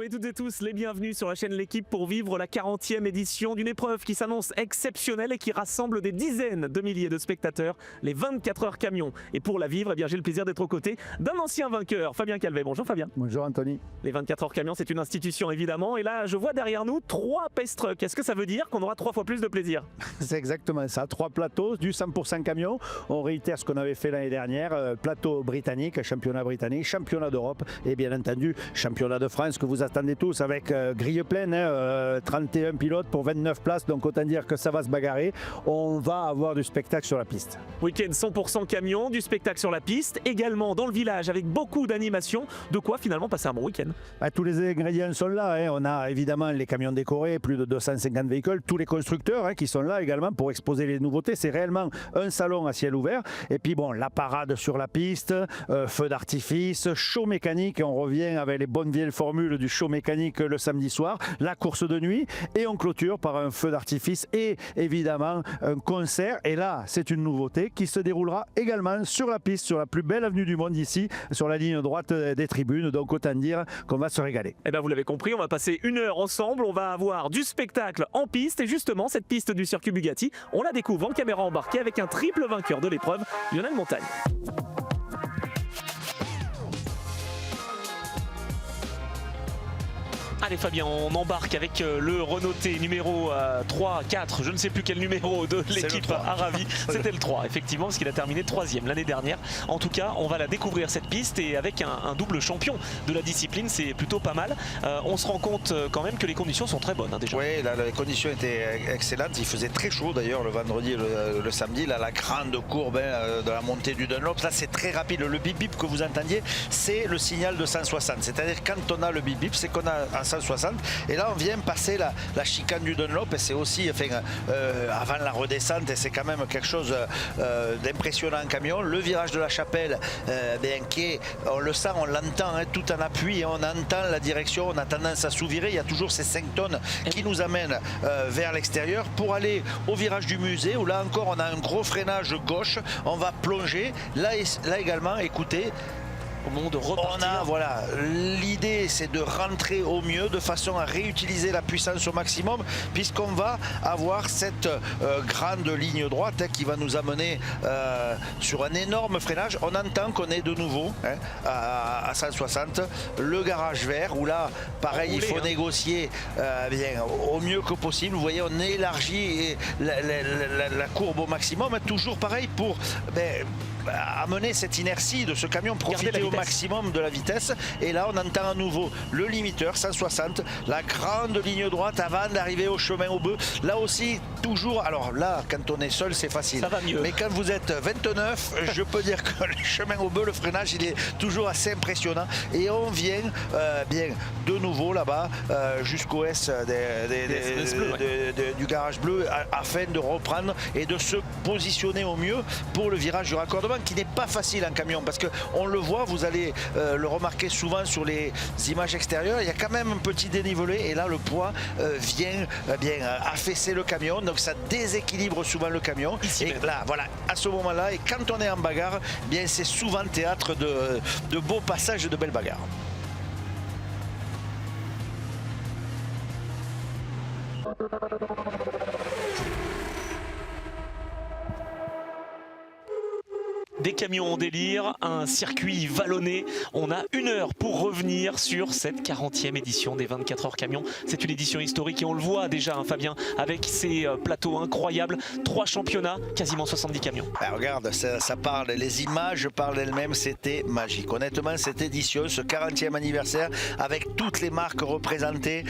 Soyez toutes et tous les bienvenus sur la chaîne L'Équipe pour vivre la 40e édition d'une épreuve qui s'annonce exceptionnelle et qui rassemble des dizaines de milliers de spectateurs, les 24 heures camion. Et pour la vivre, j'ai le plaisir d'être aux côtés d'un ancien vainqueur, Fabien Calvet. Bonjour Fabien. Bonjour Anthony. Les 24 heures camion, c'est une institution évidemment. Et là, je vois derrière nous 3 Pace Trucks. Est-ce que ça veut dire qu'on aura 3 fois plus de plaisir? C'est exactement ça. 3 plateaux, du 100% camion. On réitère ce qu'on avait fait l'année dernière. Plateau britannique, championnat britannique, championnat d'Europe et bien entendu championnat de France que vous attendez tous avec grille pleine, 31 pilotes pour 29 places, donc autant dire que ça va se bagarrer. On va avoir du spectacle sur la piste. Week-end 100% camion, du spectacle sur la piste, également dans le village avec beaucoup d'animation. De quoi finalement passer un bon week-end. Tous les ingrédients sont là. On a évidemment les camions décorés, plus de 250 véhicules, tous les constructeurs qui sont là également pour exposer les nouveautés. C'est réellement un salon à ciel ouvert. Et puis bon, la parade sur la piste, feu d'artifice, show mécanique. On revient avec les bonnes vieilles formules du show mécanique le samedi soir, la course de nuit et on clôture par un feu d'artifice et évidemment un concert. Et là, c'est une nouveauté qui se déroulera également sur la piste, sur la plus belle avenue du monde ici, sur la ligne droite des tribunes. Donc autant dire qu'on va se régaler. Et bien vous l'avez compris, on va passer 1 heure ensemble, on va avoir du spectacle en piste et justement cette piste du circuit Bugatti, on la découvre en caméra embarquée avec un triple vainqueur de l'épreuve, Lionel Montagne. Allez Fabien, on embarque avec le Renault T numéro 3, 4, je ne sais plus quel numéro de l'équipe Aravi. C'était le 3 effectivement parce qu'il a terminé 3e l'année dernière. En tout cas, on va la découvrir cette piste et avec un double champion de la discipline, c'est plutôt pas mal. On se rend compte quand même que les conditions sont très bonnes déjà. Oui, là les conditions étaient excellentes. Il faisait très chaud d'ailleurs le vendredi et le samedi. Là, la grande courbe de la montée du Dunlop, là c'est très rapide. Le bip bip que vous entendiez, c'est le signal de 160. C'est-à-dire quand on a le bip bip, c'est qu'on a un 160 et là on vient passer la chicane du Dunlop et c'est aussi avant la redescente et c'est quand même quelque chose d'impressionnant en camion. Le virage de la Chapelle on le sent, on l'entend tout en appui et on entend la direction, on a tendance à sous-virer. Il y a toujours ces 5 tonnes qui nous amènent vers l'extérieur pour aller au virage du musée où là encore on a un gros freinage gauche, on va plonger là également. Écoutez, au moment de repartir. Voilà, l'idée c'est de rentrer au mieux de façon à réutiliser la puissance au maximum puisqu'on va avoir cette grande ligne droite qui va nous amener sur un énorme freinage. On entend qu'on est de nouveau à 160, le garage vert où là pareil il faut négocier au mieux que possible. Vous voyez, on élargit la courbe au maximum, toujours pareil pour amener cette inertie de ce camion, profiter au maximum de la vitesse. Et là on entend à nouveau le limiteur 160, la grande ligne droite avant d'arriver au chemin au bœuf. Là aussi toujours, alors là quand on est seul c'est facile, ça va mieux. Mais quand vous êtes 29, je peux dire que le chemin au bœuf, le freinage il est toujours assez impressionnant et on vient bien de nouveau là-bas jusqu'au S du garage bleu afin de reprendre et de se positionner au mieux pour le virage du raccordement qui n'est pas facile en camion parce qu'on le voit, vous allez le remarquer souvent sur les images extérieures, il y a quand même un petit dénivelé et là le poids vient affaisser le camion, donc ça déséquilibre souvent le camion. Ici et là voilà, à ce moment là et quand on est en bagarre, c'est souvent théâtre de beaux passages et de belles bagarres. Des camions en délire, un circuit vallonné. On a 1 heure pour revenir sur cette 40e édition des 24 heures camions. C'est une édition historique et on le voit déjà, Fabien, avec ces plateaux incroyables. 3 championnats, quasiment 70 camions. Regarde, ça parle, les images parlent d'elles-mêmes, c'était magique. Honnêtement, cette édition, ce 40e anniversaire, avec toutes les marques représentées,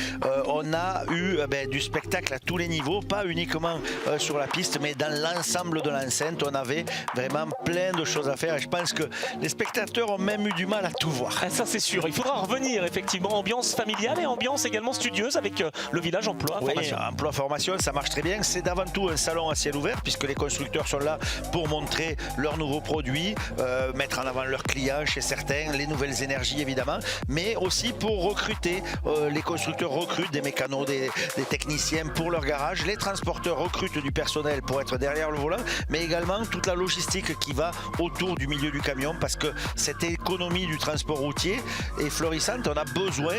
on a eu du spectacle à tous les niveaux, pas uniquement sur la piste, mais dans l'ensemble de l'enceinte. On avait vraiment plein de choses à faire et je pense que les spectateurs ont même eu du mal à tout voir. Ça c'est sûr, il faudra revenir effectivement, ambiance familiale et ambiance également studieuse avec le village emploi formation. Emploi formation, ça marche très bien. C'est avant tout un salon à ciel ouvert puisque les constructeurs sont là pour montrer leurs nouveaux produits, mettre en avant leurs clients chez certains, les nouvelles énergies évidemment, mais aussi pour recruter. Les constructeurs recrutent des mécanos, des techniciens pour leur garage, les transporteurs recrutent du personnel pour être derrière le volant, mais également toute la logistique qui va autour du milieu du camion parce que cette économie du transport routier est florissante. On a besoin,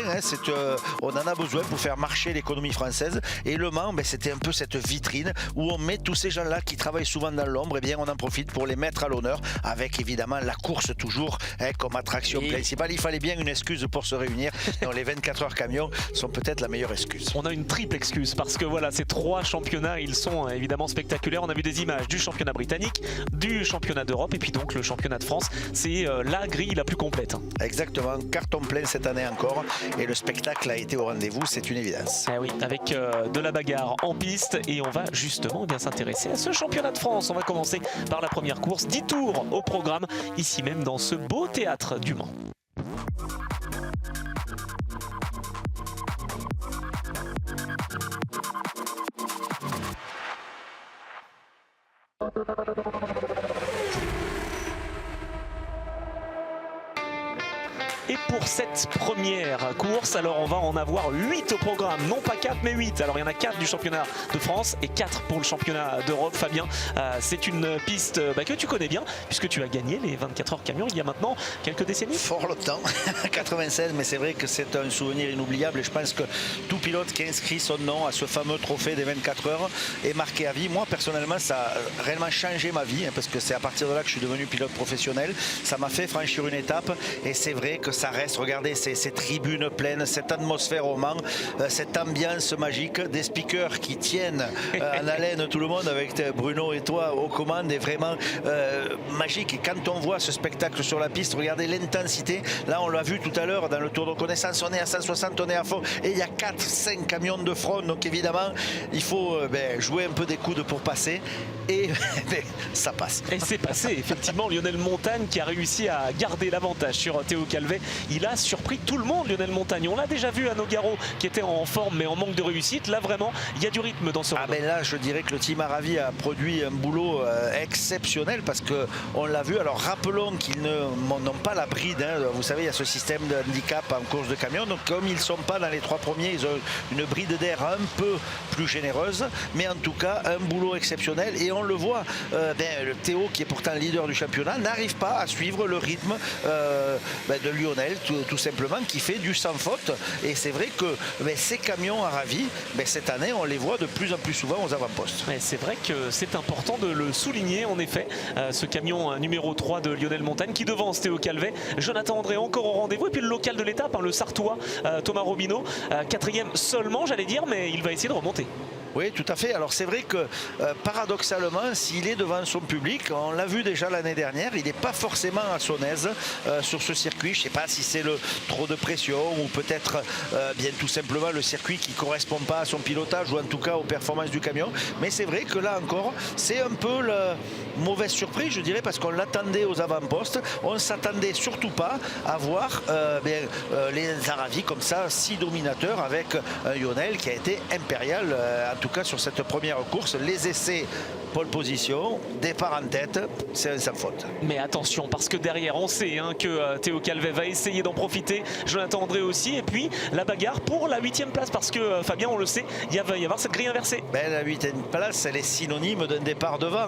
on en a besoin pour faire marcher l'économie française. Et Le Mans, c'était un peu cette vitrine où on met tous ces gens-là qui travaillent souvent dans l'ombre. Et bien, on en profite pour les mettre à l'honneur avec évidemment la course toujours comme attraction principale. Il fallait bien une excuse pour se réunir. Donc, les 24 heures camion sont peut-être la meilleure excuse. On a une triple excuse parce que voilà, ces 3 championnats, ils sont évidemment spectaculaires. On a vu des images du championnat britannique, du championnat d'Europe et puis donc le championnat de France. C'est la grille la plus complète. Exactement, carton plein cette année encore et le spectacle a été au rendez-vous, c'est une évidence. Eh oui, avec de la bagarre en piste et on va justement bien s'intéresser à ce championnat de France. On va commencer par la première course, 10 tours au programme, ici même dans ce beau théâtre du Mans. Et pour cette première course, alors on va en avoir 8 au programme, non pas 4 mais 8. Alors il y en a 4 du championnat de France et 4 pour le championnat d'Europe. Fabien, c'est une piste que tu connais bien puisque tu as gagné les 24 heures camion il y a maintenant quelques décennies. Fort longtemps, 96, mais c'est vrai que c'est un souvenir inoubliable et je pense que tout pilote qui inscrit son nom à ce fameux trophée des 24 heures est marqué à vie. Moi personnellement, ça a réellement changé ma vie parce que c'est à partir de là que je suis devenu pilote professionnel. Ça m'a fait franchir une étape et c'est vrai que ça reste, regardez ces tribunes pleines, cette atmosphère au Mans, cette ambiance magique, des speakers qui tiennent en haleine tout le monde avec Bruno et toi aux commandes est vraiment magique. Et quand on voit ce spectacle sur la piste, regardez l'intensité. Là on l'a vu tout à l'heure dans le tour de connaissance, on est à 160, on est à fond et il y a 4-5 camions de front, donc évidemment il faut jouer un peu des coudes pour passer et ça passe. Et c'est passé, effectivement. Lionel Montagne qui a réussi à garder l'avantage sur Théo Calvet. Il a surpris tout le monde, Lionel Montagne. On l'a déjà vu à Nogaro qui était en forme mais en manque de réussite. Là vraiment, il y a du rythme dans ce round. Là, je dirais que le team Aravi a produit un boulot exceptionnel parce qu'on l'a vu. Alors rappelons qu'ils n'ont pas la bride. Vous savez, il y a ce système de handicap en course de camion. Donc comme ils ne sont pas dans les 3 premiers, ils ont une bride d'air un peu plus généreuse. Mais en tout cas, un boulot exceptionnel. Et on le voit, le Théo qui est pourtant leader du championnat n'arrive pas à suivre le rythme de Lionel tout simplement, qui fait du sans faute. Et c'est vrai que ces camions Aravi, cette année on les voit de plus en plus souvent aux avant-postes. C'est vrai que c'est important de le souligner en effet, ce camion numéro 3 de Lionel Montagne qui devance Théo Calvet, Jonathan André encore au rendez-vous et puis le local de l'étape, le Sartois Thomas Robineau, 4e seulement j'allais dire, mais il va essayer de remonter. Oui, tout à fait. Alors c'est vrai que paradoxalement, s'il est devant son public, on l'a vu déjà l'année dernière, il n'est pas forcément à son aise sur ce circuit. Je ne sais pas si c'est trop de pression ou peut-être bien tout simplement le circuit qui ne correspond pas à son pilotage ou en tout cas aux performances du camion. Mais c'est vrai que là encore, c'est un peu la mauvaise surprise, je dirais, parce qu'on l'attendait aux avant-postes. On ne s'attendait surtout pas à voir les Aravi comme ça, si dominateurs avec un Lionel qui a été impérial en tout cas sur cette première course. Les essais, pole position, départ en tête, c'est un sans faute. Mais attention, parce que derrière on sait que Théo Calvet va essayer d'en profiter, Jonathan André aussi, et puis la bagarre pour la 8e place, parce que Fabien, on le sait, il va y avoir cette grille inversée. La 8e place, elle est synonyme d'un départ devant.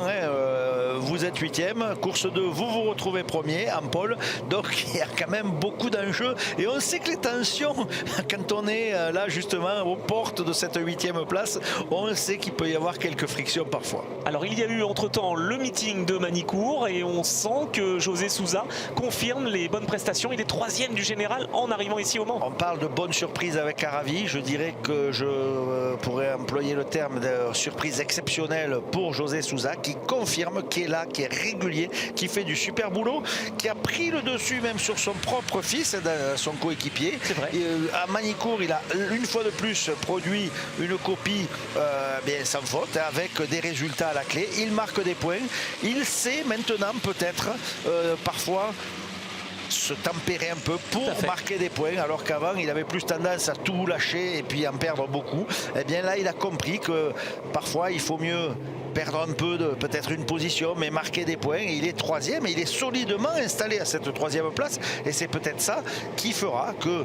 Vous êtes 8e, course 2, vous vous retrouvez premier en pole, donc il y a quand même beaucoup d'enjeux et on sait que les tensions, quand on est là justement aux portes de cette 8e place, on sait qu'il peut y avoir quelques frictions parfois. Alors il y a eu entre-temps le meeting de Manicourt et on sent que José Sousa confirme les bonnes prestations. Il est 3e du général en arrivant ici au Mans. On parle de bonnes surprises avec Aravi. Je dirais que je pourrais employer le terme de surprise exceptionnelle pour José Sousa qui confirme, qui est là, qui est régulier, qui fait du super boulot, qui a pris le dessus même sur son propre fils, son coéquipier. C'est vrai. À Manicourt, il a une fois de plus produit une copie sans faute avec des résultats à la clé. Il marque des points. Il sait maintenant peut-être parfois se tempérer un peu pour marquer des points, alors qu'avant il avait plus tendance à tout lâcher et puis en perdre beaucoup. Et bien là il a compris que parfois il faut mieux perdre un peu de peut-être une position mais marquer des points. Et il est 3e et il est solidement installé à cette 3e place et c'est peut-être ça qui fera que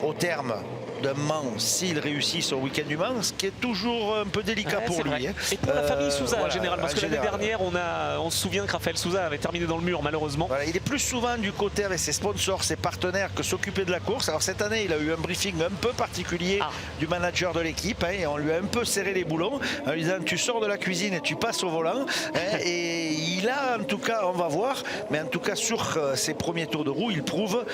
au terme d'un Mans s'il réussit son week-end du Mans, ce qui est toujours un peu délicat pour lui. Hein. Et pour la famille Souza voilà, en général, parce que l'année dernière, on se souvient que Raphaël Souza avait terminé dans le mur malheureusement. Voilà, il est plus souvent du côté avec ses sponsors, ses partenaires que s'occuper de la course. Alors cette année, il a eu un briefing un peu particulier du manager de l'équipe hein, et on lui a un peu serré les boulons en lui disant tu sors de la cuisine et tu passes au volant. Hein, et il a en tout cas, on va voir, mais en tout cas sur ses premiers tours de roue, il prouve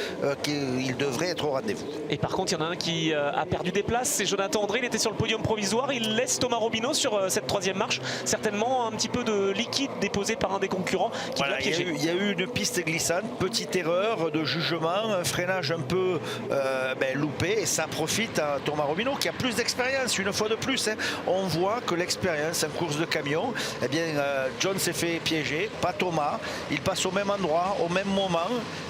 qu'il devrait être au rendez-vous. Et par contre, il y en a un qui a perdu des places, c'est Jonathan André, il était sur le podium provisoire, il laisse Thomas Robineau sur cette troisième marche, certainement un petit peu de liquide déposé par un des concurrents qui voilà, l'a piégé. Il y a eu une piste glissante, petite erreur de jugement, un freinage un peu loupé et ça profite à Thomas Robineau qui a plus d'expérience une fois de plus. Hein. On voit que l'expérience en course de camion, eh bien John s'est fait piéger, pas Thomas, il passe au même endroit, au même moment,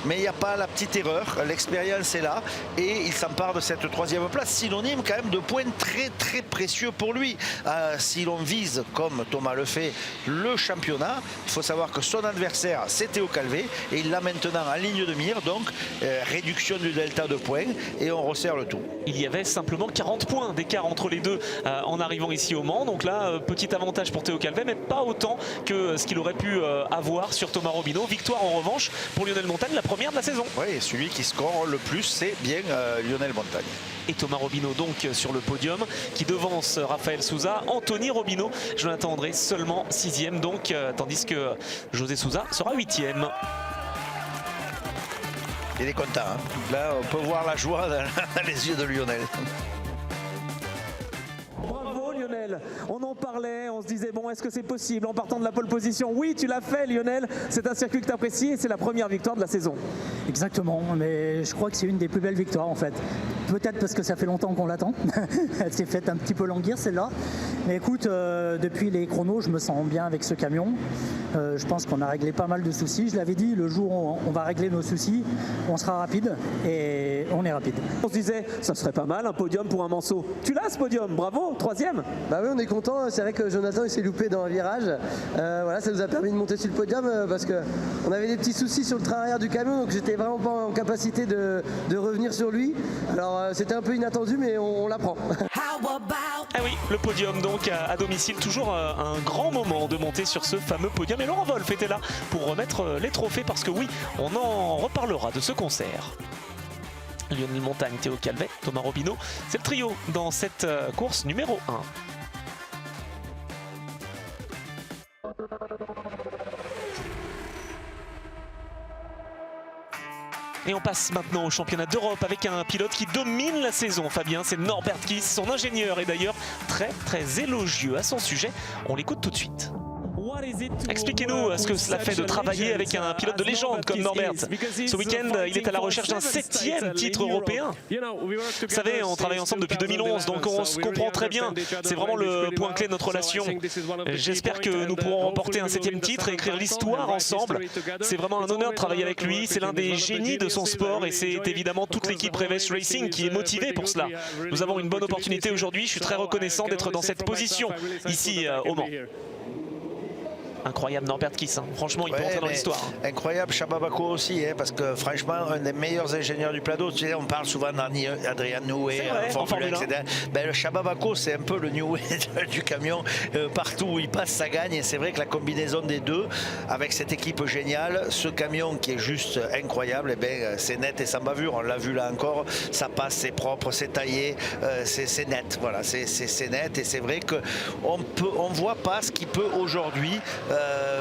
mais il n'y a pas la petite erreur, l'expérience est là et il s'empare de cette troisième place, synonyme quand même de points très très précieux pour lui. Si l'on vise, comme Thomas le fait, le championnat, il faut savoir que son adversaire c'est Théo Calvé et il l'a maintenant en ligne de mire, donc réduction du delta de points et on resserre le tout. Il y avait simplement 40 points d'écart entre les deux en arrivant ici au Mans, donc là petit avantage pour Théo Calvé mais pas autant que ce qu'il aurait pu avoir sur Thomas Robineau. Victoire en revanche pour Lionel Montagne, la première de la saison. Oui, et celui qui score le plus c'est bien Lionel Montagne. Et Thomas Robineau donc sur le podium qui devance Raphaël Souza, Anthony Robineau, Jonathan André seulement 6e donc, tandis que José Souza sera 8e. Il est content, hein. Là on peut voir la joie dans les yeux de Lionel. Bravo Lionel, on en parlait, on se disait bon est-ce que c'est possible en partant de la pole position? Oui tu l'as fait Lionel, c'est un circuit que tu apprécies et c'est la première victoire de la saison. Exactement, mais je crois que c'est une des plus belles victoires en fait. Peut-être parce que ça fait longtemps qu'on l'attend, elle s'est faite un petit peu languir celle-là. Mais écoute, depuis les chronos je me sens bien avec ce camion. Je pense qu'on a réglé pas mal de soucis, je l'avais dit, le jour où on va régler nos soucis, on sera rapide et on est rapide. On se disait ça serait pas mal un podium pour un Manceau. Tu l'as ce podium, bravo, 3e. Bah oui on est content, c'est vrai que Jonathan il s'est loupé dans un virage. Voilà, ça nous a permis de monter sur le podium parce qu'on avait des petits soucis sur le train arrière du camion, donc j'étais vraiment pas en capacité de revenir sur lui. Alors c'était un peu inattendu mais on l'apprend. Ah oui, le podium donc à domicile, toujours un grand moment de monter sur ce fameux podium. Et Laurent Wolf était là pour remettre les trophées parce que oui, on en reparlera de ce concert. Lionel Montagne, Théo Calvet, Thomas Robineau, c'est le trio dans cette course numéro 1. Et on passe maintenant au championnat d'Europe avec un pilote qui domine la saison, Fabien, c'est Norbert Kiss. Son ingénieur est d'ailleurs très très élogieux à son sujet. On l'écoute tout de suite. Expliquez-nous ce que cela fait de travailler avec un pilote de légende comme Norbert. Ce week-end, il est à la recherche d'un 7e titre européen. Vous savez, on travaille ensemble depuis 2011, donc on se comprend très bien. C'est vraiment le point clé de notre relation. J'espère que nous pourrons remporter un 7e titre et écrire l'histoire ensemble. C'est vraiment un honneur de travailler avec lui. C'est l'un des génies de son sport et c'est évidemment toute l'équipe Reves Racing qui est motivée pour cela. Nous avons une bonne opportunité aujourd'hui. Je suis très reconnaissant d'être dans cette position ici au Mans. Incroyable Norbert Kiss, hein. Franchement il peut entrer dans l'histoire. Incroyable Chababako aussi, hein, parce que franchement un des meilleurs ingénieurs du plateau. Tu sais, on parle souvent d'Adrian Newey en Formule 1, etc. Ben, le Chababako c'est un peu le Newey du camion, partout où il passe ça gagne et c'est vrai que la combinaison des deux avec cette équipe géniale, ce camion qui est juste incroyable, eh ben, c'est net et sans bavure, on l'a vu là encore, ça passe, c'est propre, c'est taillé, c'est net, voilà, c'est net et c'est vrai qu'on voit pas ce qu'il peut aujourd'hui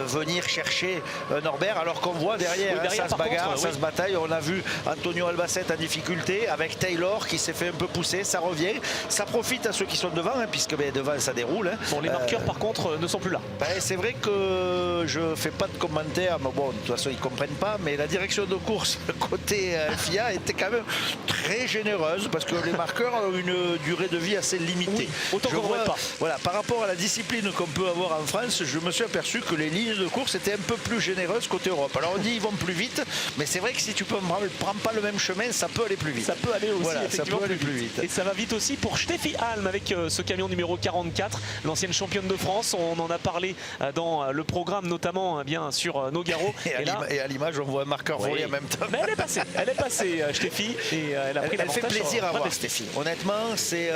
venir chercher Norbert, alors qu'on voit derrière, oui, ça se bagarre, ça se bataille. On a vu Antonio Albacete en difficulté avec Taylor qui s'est fait un peu pousser, ça revient, ça profite à ceux qui sont devant, hein, puisque devant ça déroule. Hein. Bon, les marqueurs par contre ne sont plus là. Ben, c'est vrai que je fais pas de commentaires, mais bon, de toute façon ils comprennent pas, mais la direction de course côté FIA était quand même très généreuse parce que les marqueurs ont une durée de vie assez limitée. Oui, autant qu'on ne pas. Voilà, par rapport à la discipline qu'on peut avoir coureurs en France, je me suis aperçu que les lignes de course étaient un peu plus généreuses côté Europe. Alors on dit ils vont plus vite, mais c'est vrai que si tu ne prends pas le même chemin, ça peut aller plus vite. Ça peut aller aussi, voilà, ça peut aller plus vite. Et ça va vite aussi pour Steffi Halm avec ce camion numéro 44, l'ancienne championne de France. On en a parlé dans le programme, notamment bien sur Nogaro. Et à l'image, on voit un marqueur volé en même temps. Mais elle est passée, Steffi, et elle a pris Elle fait plaisir à voir, Steffi. Honnêtement, c'est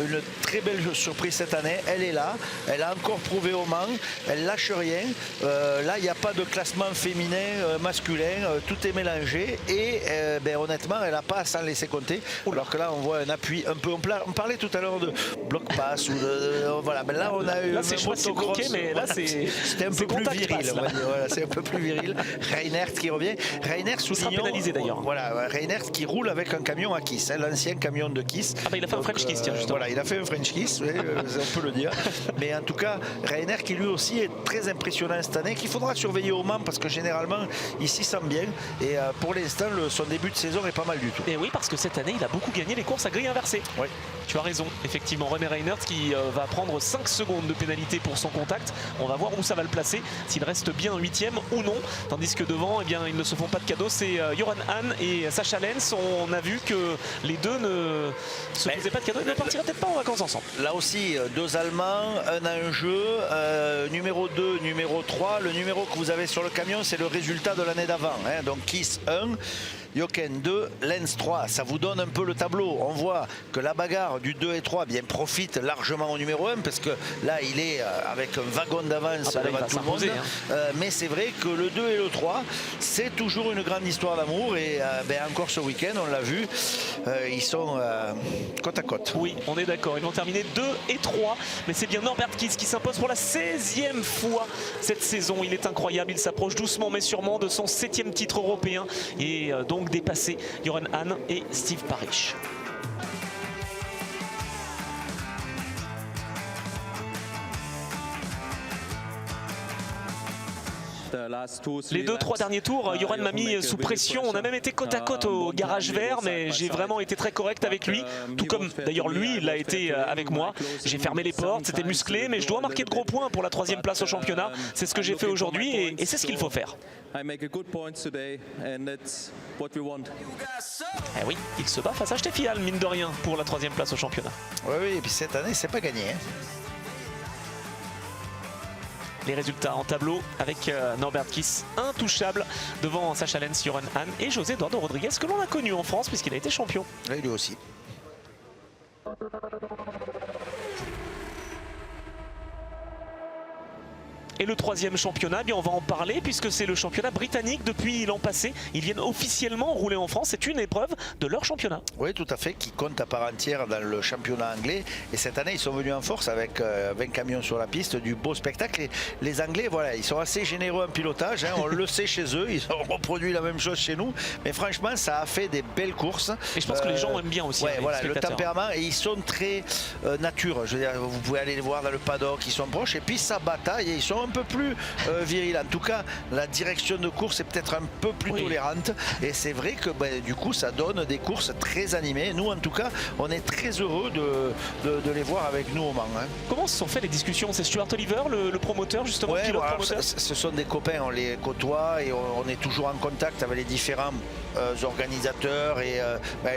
une très belle surprise cette année. Elle est là, elle a encore prouvé au Mans, elle lâche rien. Là, il n'y a pas de classement féminin, masculin, tout est mélangé. Et honnêtement, elle n'a pas à s'en laisser compter. Alors que là, on voit un appui un peu. On parlait tout à l'heure de bloc pass ou voilà. Mais là, on a eu. Là, c'est bloqué, mais là, c'était un peu plus viril. Voilà, c'est un peu plus viril. Reinert qui revient. Reinert sera pénalisé d'ailleurs. Voilà, Reinert qui roule avec un camion à Kiss, hein, l'ancien camion de Kiss. Ah bah il a fait un French Kiss, tiens, justement. Voilà, il a fait un French Kiss, oui, on peut le dire. Mais en tout cas, Reinert qui lui aussi est très impressionnant cette année, qu'il faudra surveiller au Mans parce que généralement, il s'y sent bien. Et pour l'instant, son début de saison est pas mal du tout. Et oui, parce que cette année, il a beaucoup gagné les courses à grille inversée. Oui. Tu as raison, effectivement. René Reinert qui va prendre 5 secondes de pénalité pour son contact. On va voir où ça va le placer, s'il reste bien 8e ou non. Tandis que devant, eh bien, ils ne se font pas de cadeaux. C'est Joran Hahn et Sacha Lenz. On a vu que les deux ne se faisaient pas de cadeaux. Ils ne partiraient peut-être pas en vacances ensemble. Là aussi, 2 Allemands, un en jeu, numéro 2, numéro 3. Le numéro que vous avez sur le camion, c'est le résultat de l'année d'avant. Hein. Donc Kiss 1. Jochen 2, Lenz 3, ça vous donne un peu le tableau. On voit que la bagarre du 2 et 3 bien, profite largement au numéro 1 parce que là il est avec un wagon d'avance devant tout le monde. Mais c'est vrai que le 2 et le 3, c'est toujours une grande histoire d'amour et encore ce week-end, on l'a vu, ils sont côte à côte. Oui, on est d'accord. Ils vont terminer 2 et 3, mais c'est bien Norbert Kiss qui s'impose pour la 16e fois cette saison. Il est incroyable, il s'approche doucement mais sûrement de son 7e titre européen et donc dépasser Joran Hahn et Steve Parrish. Les 2-3 derniers tours, Joran m'a mis sous pression. On a même été côte à côte au garage vert, mais j'ai vraiment été très correct avec lui. Tout comme d'ailleurs lui, il l'a été avec moi. J'ai fermé les portes, c'était musclé, mais je dois marquer de gros points pour la 3e place au championnat. C'est ce que j'ai fait aujourd'hui et c'est ce qu'il faut faire. Eh oui, il se bat face à Steffi Halm, mine de rien, pour la 3e place au championnat. Oui, et puis cette année, c'est pas gagné. Hein. Les résultats en tableau avec Norbert Kiss intouchable devant Sacha Lenz, Joran Hahn et José Eduardo Rodriguez que l'on a connu en France puisqu'il a été champion. Oui, lui aussi. Et le 3e championnat, bien on va en parler puisque c'est le championnat britannique depuis l'an passé. Ils viennent officiellement rouler en France. C'est une épreuve de leur championnat. Oui, tout à fait, qui compte à part entière dans le championnat anglais. Et cette année, ils sont venus en force avec 20 camions sur la piste, du beau spectacle. Et les Anglais, voilà, ils sont assez généreux en pilotage. Hein, on le sait chez eux, ils ont reproduit la même chose chez nous. Mais franchement, ça a fait des belles courses. Et je pense que les gens aiment bien aussi. Ouais, voilà, le tempérament. Et ils sont très nature. Je veux dire, vous pouvez aller les voir dans le paddock, ils sont proches. Et puis ça bataille et ils sont un peu plus viril. En tout cas, la direction de course est peut-être un peu plus tolérante. Et c'est vrai que du coup, ça donne des courses très animées. Nous, en tout cas, on est très heureux de les voir avec nous au Mans. Hein. Comment se sont fait les discussions? C'est Stuart Oliver, le promoteur, justement, ouais, pilote voilà, promoteur. Ce sont des copains, on les côtoie et on est toujours en contact avec les différents organisateurs. Et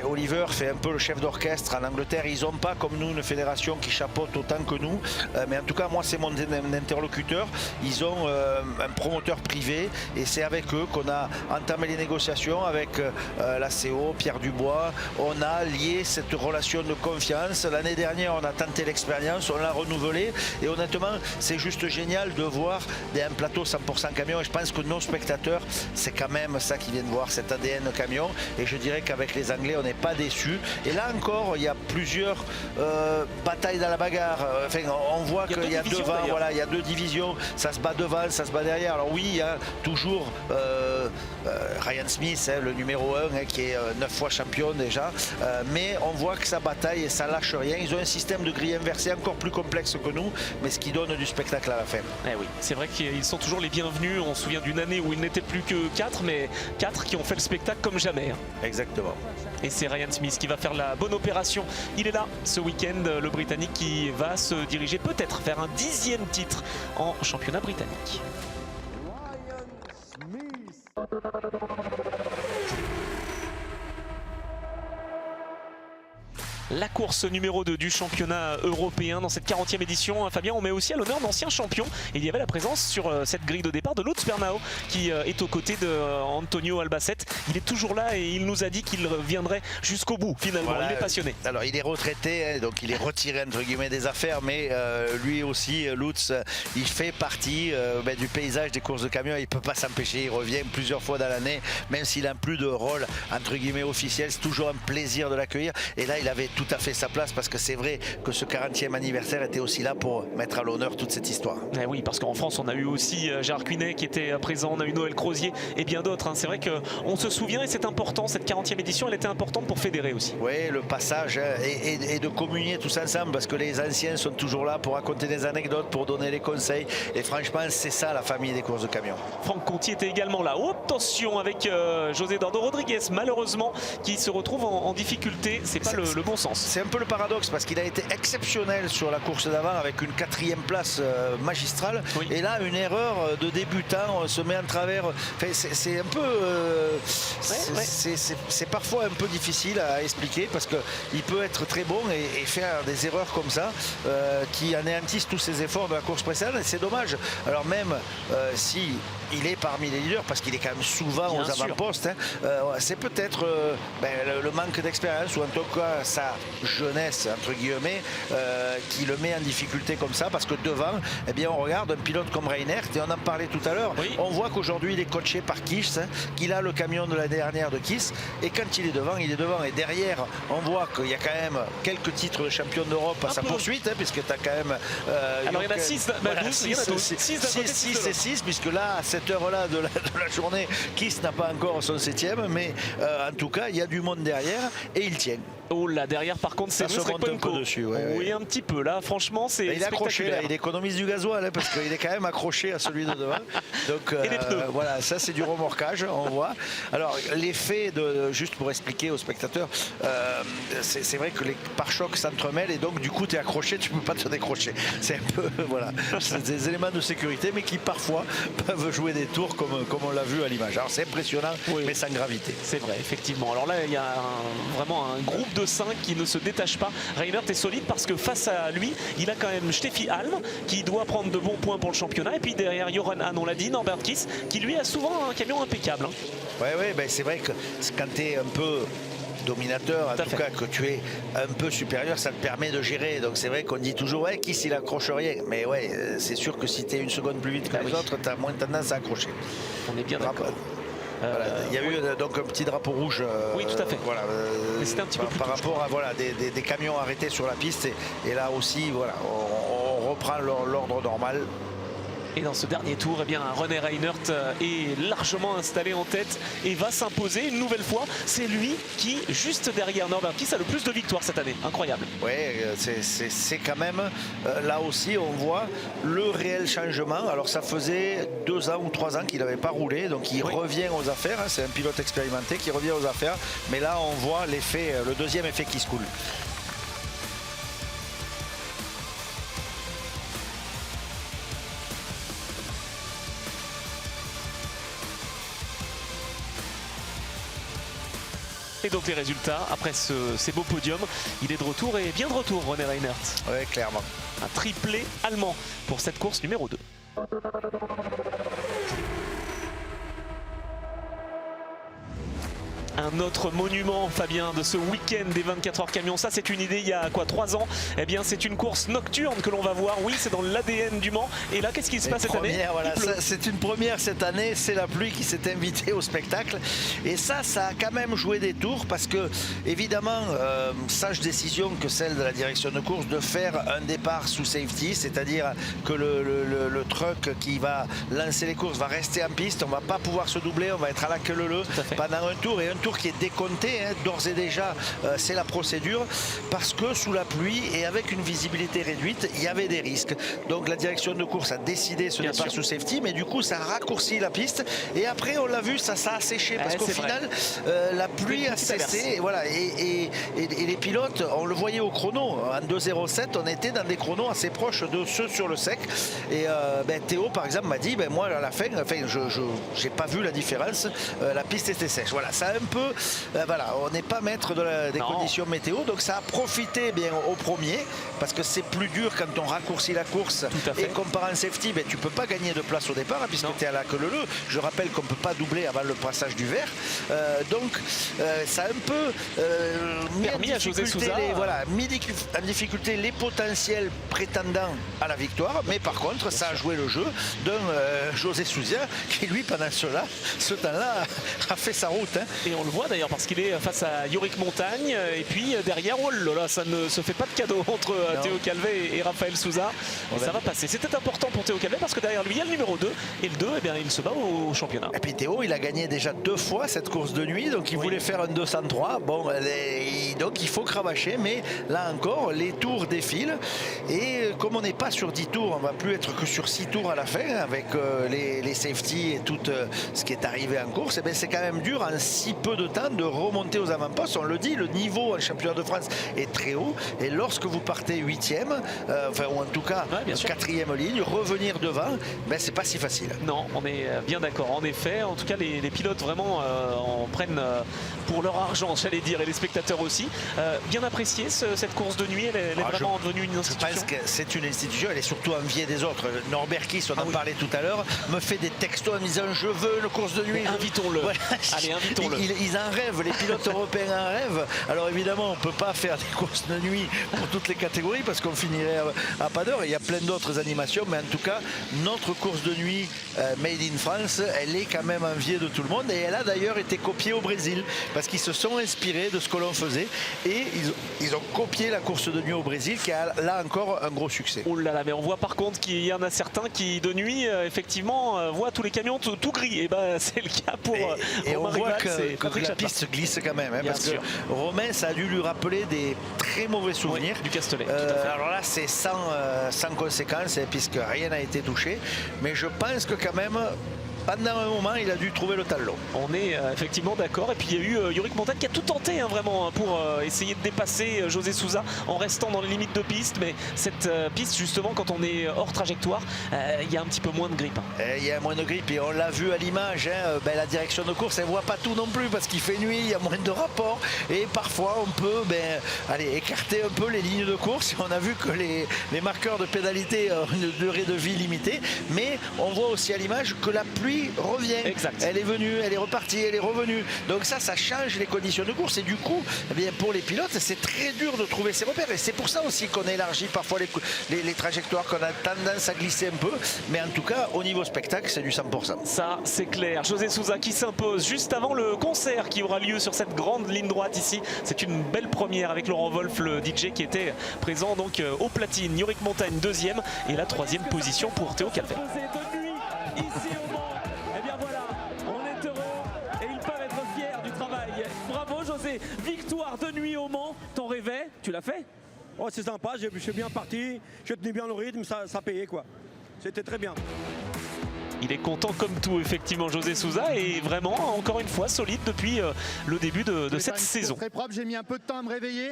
Oliver fait un peu le chef d'orchestre en Angleterre. Ils n'ont pas, comme nous, une fédération qui chapeaute autant que nous. Mais en tout cas, moi, c'est mon interlocuteur. Ils ont un promoteur privé et c'est avec eux qu'on a entamé les négociations avec la CO, Pierre Dubois. On a lié cette relation de confiance. L'année dernière, on a tenté l'expérience, on l'a renouvelé et honnêtement, c'est juste génial de voir un plateau 100% camion et je pense que nos spectateurs, c'est quand même ça qu'ils viennent voir, cet ADN camion et je dirais qu'avec les Anglais, on n'est pas déçus. Et là encore, il y a plusieurs batailles dans la bagarre. Enfin, on voit qu'il y a 2 vents, voilà, il y a 2 divisions ça se bat devant, ça se bat derrière. Alors oui, il y a toujours Ryan Smith, le numéro 1, qui est 9 fois champion déjà, mais on voit que ça bataille et ça lâche rien. Ils ont un système de grille inversée encore plus complexe que nous, mais ce qui donne du spectacle à la fin. Eh oui, c'est vrai qu'ils sont toujours les bienvenus. On se souvient d'une année où il n'était plus que 4, mais 4 qui ont fait le spectacle comme jamais. Exactement. Et c'est Ryan Smith qui va faire la bonne opération. Il est là ce week-end, le Britannique qui va se diriger peut-être vers un 10e titre en championnat britannique. La course numéro 2 du championnat européen dans cette 40e édition. Fabien, on met aussi à l'honneur d'anciens champions. Et il y avait la présence sur cette grille de départ de Lutz Bernau qui est aux côtés d'Antonio Albacete. Il est toujours là et il nous a dit qu'il reviendrait jusqu'au bout finalement. Voilà. Il est passionné. Alors il est retraité, donc il est retiré entre guillemets des affaires, mais lui aussi, Lutz, il fait partie du paysage des courses de camions. Il ne peut pas s'empêcher, il revient plusieurs fois dans l'année, même s'il n'a plus de rôle entre guillemets officiel. C'est toujours un plaisir de l'accueillir. Et là, il avait tout à fait sa place parce que c'est vrai que ce 40e anniversaire était aussi là pour mettre à l'honneur toute cette histoire. Eh oui, parce qu'en France on a eu aussi Gérard Quinet qui était présent, on a eu Noël Crozier et bien d'autres. C'est vrai qu'on se souvient et c'est important, cette 40e édition elle était importante pour fédérer aussi. Oui, le passage et de communier tous ensemble parce que les anciens sont toujours là pour raconter des anecdotes, pour donner les conseils et franchement c'est ça la famille des courses de camions. Franck Conti était également là. Oh, attention avec José Dordo Rodriguez malheureusement qui se retrouve en difficulté, c'est pas le bon sens. C'est un peu le paradoxe parce qu'il a été exceptionnel sur la course d'avant avec une 4e place magistrale. Oui. Et là une erreur de débutant se met en travers. Enfin, c'est un peu c'est parfois un peu difficile à expliquer parce qu'il peut être très bon et faire des erreurs comme ça qui anéantissent tous ses efforts de la course précédente et c'est dommage. Alors même si il est parmi les leaders parce qu'il est quand même souvent aux avant-postes, c'est peut-être le manque d'expérience ou en tout cas sa jeunesse entre guillemets qui le met en difficulté comme ça parce que devant eh bien on regarde un pilote comme Reinert et on en parlait tout à l'heure, oui. On voit qu'aujourd'hui il est coaché par Kiss, qu'il a le camion de la dernière de Kiss et quand il est devant et derrière on voit qu'il y a quand même quelques titres de champion d'Europe à sa poursuite puisque tu as quand même alors il y en a 6 et 6 puisque là à cette heure là de la journée Kiss n'a pas encore son 7e mais en tout cas il y a du monde derrière et il tient. Oh là derrière par contre c'est Srećko dessus. Oui un petit peu là franchement c'est il est accroché là, il économise du gasoil parce qu'il est quand même accroché à celui de devant. Donc voilà, ça c'est du remorquage, on voit. Alors l'effet juste pour expliquer aux spectateurs, c'est vrai que les pare-chocs s'entremêlent et donc du coup tu es accroché, tu peux pas te décrocher. C'est un peu voilà, c'est des éléments de sécurité mais qui parfois peuvent jouer des tours comme on l'a vu à l'image. Alors c'est impressionnant mais sans gravité. C'est vrai effectivement. Alors là il y a vraiment un groupe de 5 qui ne se détache pas. Reinert est solide parce que face à lui il a quand même Steffi Alm qui doit prendre de bons points pour le championnat et puis derrière Joran Hahn, on l'a dit, Norbert Kiss qui lui a souvent un camion impeccable. Ouais, c'est vrai que quand tu es un peu dominateur, en tout cas que tu es un peu supérieur, ça te permet de gérer. Donc c'est vrai qu'on dit toujours ouais, Kiss il accroche rien. Mais ouais, c'est sûr que si tu es une seconde plus vite que les autres, tu as moins tendance à accrocher. On est bien d'accord. Voilà, il y a eu donc un petit drapeau rouge. Oui, tout à fait. Voilà, mais c'était un petit peu plus par rapport à des camions arrêtés sur la piste. Et là aussi, voilà, on reprend l'ordre normal. Et dans ce dernier tour, eh bien, René Reinert est largement installé en tête et va s'imposer une nouvelle fois. C'est lui qui, juste derrière Norbert Kiss, a le plus de victoires cette année. Incroyable. Oui, c'est quand même, là aussi, on voit le réel changement. Alors ça faisait 2 ans ou 3 ans qu'il n'avait pas roulé, donc il revient aux affaires. C'est un pilote expérimenté qui revient aux affaires. Mais là, on voit l'effet, le deuxième effet qui se coule. Et donc les résultats, après ces beaux podiums, il est de retour et bien de retour René Reinert. Oui, clairement. Un triplé allemand pour cette course numéro 2. un autre monument, Fabien, de ce week-end des 24 heures camion. Ça, c'est une idée il y a quoi, 3 ans? Eh bien, c'est une course nocturne que l'on va voir. Oui, c'est dans l'ADN du Mans. Et là, qu'est-ce qui se passe cette année? Voilà, c'est une première cette année. C'est la pluie qui s'est invitée au spectacle. Et ça a quand même joué des tours parce que, évidemment, sage décision que celle de la direction de course de faire un départ sous safety, c'est-à-dire que le truck qui va lancer les courses va rester en piste. On va pas pouvoir se doubler. On va être à la queue leu pendant un tour, et un tour qui est décompté, hein, d'ores et déjà, c'est la procédure, parce que sous la pluie et avec une visibilité réduite, il y avait des risques. Donc la direction de course a décidé ce départ sous safety, mais du coup ça a raccourci la piste, et après on l'a vu, ça a séché, parce qu'au final la pluie a cessé, et voilà, et les pilotes, on le voyait au chrono, en 2.07 on était dans des chronos assez proches de ceux sur le sec, et Théo par exemple m'a dit, moi à la fin je n'ai pas vu la différence, la piste était sèche. Voilà, ça a un peu, voilà, on n'est pas maître des conditions météo, donc ça a profité bien au premier, parce que c'est plus dur quand on raccourcit la course et qu'on part en safety, tu peux pas gagner de place au départ, hein, puisque tu es à la queue leu. Je rappelle qu'on peut pas doubler avant le passage du vert, donc ça a un peu permis à José Sousa, mis en difficulté les potentiels prétendants à la victoire, mais par contre ça a joué le jeu d'un José Sousa qui lui pendant ce temps-là a fait sa route, hein. Et on le voit d'ailleurs parce qu'il est face à Yorick Montagne, et puis derrière, oh là là, ça ne se fait pas de cadeau entre Théo Calvet et Raphaël Sousa, et ça va passer. C'était important pour Théo Calvet parce que derrière lui il y a le numéro 2, et le 2, eh bien, il se bat au championnat. Et puis Théo, il a gagné déjà 2 fois cette course de nuit, donc il voulait faire un 203, donc il faut cravacher, mais là encore les tours défilent, et comme on n'est pas sur 10 tours, on va plus être que sur 6 tours à la fin, avec les safety et tout ce qui est arrivé en course, et c'est quand même dur en si peu de temps de remonter aux avant-postes. On le dit, le niveau en championnat de France est très haut, et lorsque vous partez 8e, ou en tout cas 4e ligne, revenir devant, c'est pas si facile. Non, on est bien d'accord, en effet. En tout cas, les pilotes vraiment en prennent pour leur argent, j'allais dire, et les spectateurs aussi. Bien apprécié cette course de nuit, elle est vraiment devenue une institution. Je pense que c'est une institution, elle est surtout enviée des autres. Norbert Kiss, on en parlait tout à l'heure, me fait des textos en me disant je veux une course de nuit. Invitons-le. Allez, invitons-le. Ils en rêvent, les pilotes européens en rêvent. Alors évidemment, on ne peut pas faire des courses de nuit pour toutes les catégories parce qu'on finirait à pas d'heure. Il y a plein d'autres animations, mais en tout cas, notre course de nuit Made in France, elle est quand même enviée de tout le monde, et elle a d'ailleurs été copiée au Brésil parce qu'ils se sont inspirés de ce que l'on faisait, et ils ont copié la course de nuit au Brésil qui a là encore un gros succès. Oh là là, mais on voit par contre qu'il y en a certains qui de nuit effectivement voient tous les camions tout gris, et c'est le cas pour et on voit Rival, que la piste glisse quand même, hein, parce que Romain, ça a dû lui rappeler des très mauvais souvenirs du Castellet. Alors là c'est sans conséquence, puisque rien n'a été touché, mais je pense que quand même pendant un moment, il a dû trouver le talon. On est effectivement d'accord. Et puis il y a eu Yorick Montagne qui a tout tenté vraiment pour essayer de dépasser José Sousa en restant dans les limites de piste. Mais cette piste, justement, quand on est hors trajectoire, il y a un petit peu moins de grippe. Il y a moins de grippe, et on l'a vu à l'image. La direction de course, elle ne voit pas tout non plus parce qu'il fait nuit, il y a moins de rapports. Et parfois, on peut écarter un peu les lignes de course. On a vu que les marqueurs de pénalité ont une durée de vie limitée. Mais on voit aussi à l'image que la pluie revient. Exact. Elle est venue, elle est repartie, elle est revenue. Donc ça change les conditions de course, et du coup, pour les pilotes, c'est très dur de trouver ses repères, et c'est pour ça aussi qu'on élargit parfois les trajectoires, qu'on a tendance à glisser un peu, mais en tout cas, au niveau spectacle, c'est du 100%. Ça, c'est clair. José Sousa qui s'impose juste avant le concert qui aura lieu sur cette grande ligne droite ici. C'est une belle première avec Laurent Wolf, le DJ, qui était présent donc au platine. Yorick Montagne 2e, et la 3e position pour Théo Calvet. Ici au Mans, et bien voilà, on est heureux et ils peuvent être fiers du travail. Bravo José, victoire de nuit au Mans. T'en rêvais, tu l'as fait? Oh, c'est sympa, je suis bien parti, j'ai tenu bien le rythme, ça payait quoi. C'était très bien. Il est content comme tout, effectivement, José Sousa, et vraiment, encore une fois, solide depuis le début de cette saison. Très propre, j'ai mis un peu de temps à me réveiller.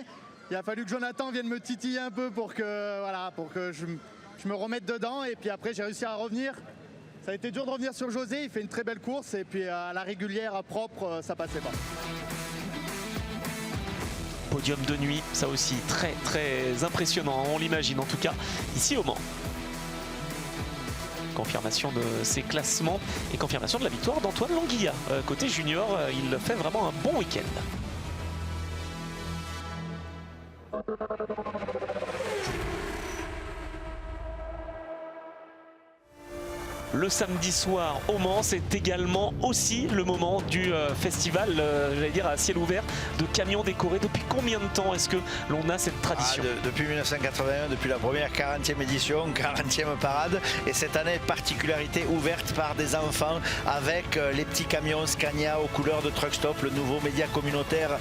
Il a fallu que Jonathan vienne me titiller un peu pour que je me remette dedans, et puis après j'ai réussi à revenir. Ça a été dur de revenir sur José, il fait une très belle course, et puis à la régulière, propre, ça passait pas. Podium de nuit, ça aussi très très impressionnant, on l'imagine en tout cas, ici au Mans. confirmation de ses classements et confirmation de la victoire d'Antoine Languilla. Côté junior, il fait vraiment un bon week-end. Le samedi soir au Mans, c'est également aussi le moment du festival, j'allais dire à ciel ouvert, de camions décorés. Depuis combien de temps est-ce que l'on a cette tradition? Depuis 1981, depuis la première 40e édition, 40e parade. Et cette année, particularité ouverte par des enfants avec les petits camions Scania aux couleurs de Truck Stop, le nouveau média communautaire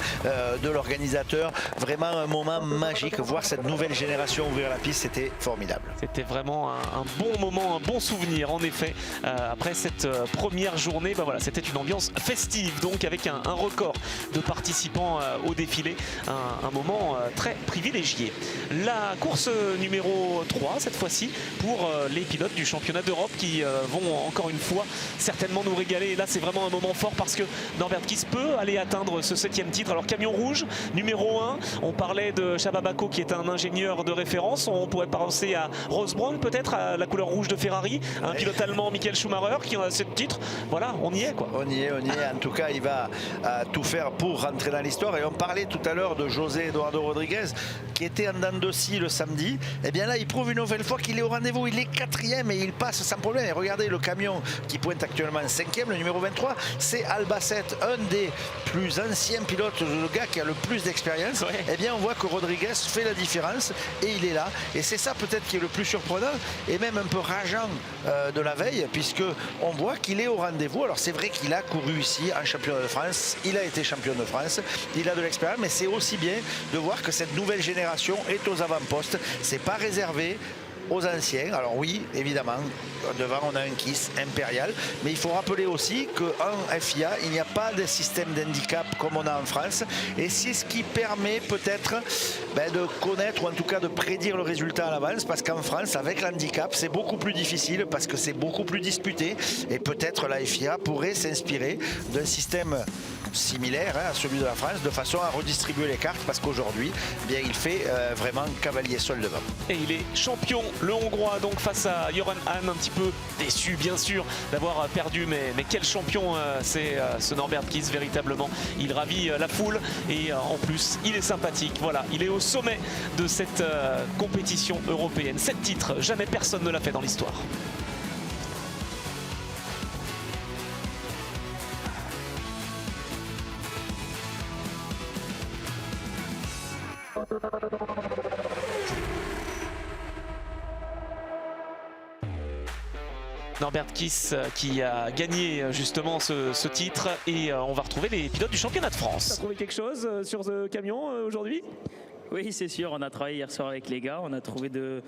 de l'organisateur. Vraiment un moment magique. Voir cette nouvelle génération ouvrir la piste, c'était formidable. C'était vraiment un bon moment, un bon souvenir en effet. Après cette première journée, voilà, c'était une ambiance festive, donc avec un record de participants au défilé, un moment très privilégié. La course numéro 3 cette fois-ci pour les pilotes du championnat d'Europe qui vont encore une fois certainement nous régaler. Et là c'est vraiment un moment fort parce que Norbert Kiss peut aller atteindre ce 7e titre. Alors camion rouge numéro 1, on parlait de Chababako qui est un ingénieur de référence, on pourrait penser à Ross Brown peut-être, à la couleur rouge de Ferrari, un pilote allemand Michael Schumacher qui a 7 titres. Voilà, on y est quoi. On y est. En tout cas, il va tout faire pour rentrer dans l'histoire. Et on parlait tout à l'heure de José Eduardo Rodriguez qui était en dents de scie le samedi. Et bien là, il prouve une nouvelle fois qu'il est au rendez-vous. Il est 4e et il passe sans problème. Et regardez le camion qui pointe actuellement 5e, le numéro 23, c'est Albacete, un des plus anciens pilotes, le gars qui a le plus d'expérience. Ouais. Et bien on voit que Rodriguez fait la différence et il est là. Et c'est ça peut-être qui est le plus surprenant et même un peu rageant de la veille, puisque on voit qu'il est au rendez-vous. Alors c'est vrai qu'il a couru ici en championnat de France, il a été champion de France, il a de l'expérience, mais c'est aussi bien de voir que cette nouvelle génération est aux avant-postes. C'est pas réservé aux anciens. Alors oui, évidemment, devant on a un Kiss impérial, mais il faut rappeler aussi qu'en FIA, il n'y a pas de système d'handicap comme on a en France, et c'est ce qui permet peut-être de connaître, ou en tout cas de prédire le résultat à l'avance, parce qu'en France, avec l'handicap, c'est beaucoup plus difficile, parce que c'est beaucoup plus disputé, et peut-être la FIA pourrait s'inspirer d'un système similaire à celui de la France, de façon à redistribuer les cartes, parce qu'aujourd'hui, il fait vraiment cavalier seul devant. Et il est champion, le Hongrois, donc face à Joran Hahn, un petit peu déçu bien sûr d'avoir perdu, mais quel champion c'est ce Norbert Kiss, véritablement. Il ravit la foule et en plus il est sympathique. Voilà, il est au sommet de cette compétition européenne. 7 titres, jamais personne ne l'a fait dans l'histoire. Norbert Kiss qui a gagné justement ce titre, et on va retrouver les pilotes du championnat de France. Tu as trouvé quelque chose sur ce camion aujourd'hui? Oui, c'est sûr, on a travaillé hier soir avec les gars, on a trouvé de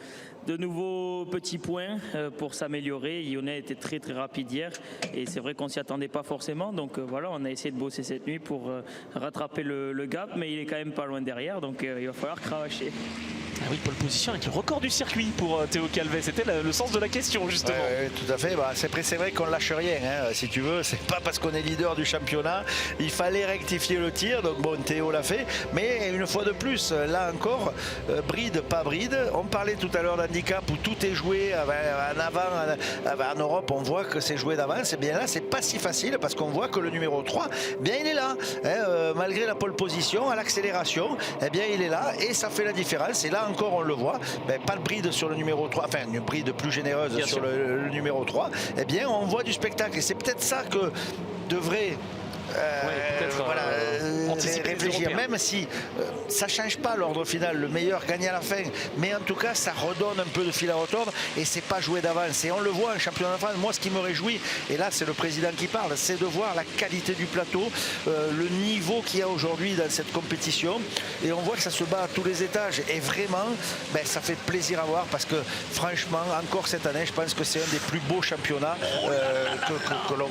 nouveaux petits points pour s'améliorer. Ionnet était très rapide hier et c'est vrai qu'on s'y attendait pas forcément, donc voilà, on a essayé de bosser cette nuit pour rattraper le gap, mais il est quand même pas loin derrière, donc il va falloir cravacher. Ah oui, pole position avec le record du circuit pour Théo Calvet, c'était le sens de la question justement. Ouais, tout à fait, c'est vrai qu'on lâche rien, hein, si tu veux, c'est pas parce qu'on est leader du championnat, il fallait rectifier le tir, donc bon, Théo l'a fait, mais une fois de plus, là encore, bride, pas bride. On parlait tout à l'heure d'handicap où tout est joué en avant, en Europe, on voit que c'est joué d'avance, et bien là, c'est pas si facile parce qu'on voit que le numéro 3, bien il est là, hein, malgré la pole position, à l'accélération, eh bien il est là et ça fait la différence. Et là encore, on le voit, pas de bride sur le numéro 3, enfin une bride plus généreuse bien sur le numéro 3, eh bien on voit du spectacle et c'est peut-être ça que devrait réfléchir, même si ça ne change pas l'ordre final, le meilleur gagne à la fin, mais en tout cas ça redonne un peu de fil à retordre et c'est pas joué d'avance, et on le voit en championnat de France. Moi ce qui me réjouit, et là c'est le président qui parle, c'est de voir la qualité du plateau, le niveau qu'il y a aujourd'hui dans cette compétition, et on voit que ça se bat à tous les étages, et vraiment ça fait plaisir à voir, parce que franchement encore cette année je pense que c'est un des plus beaux championnats que l'on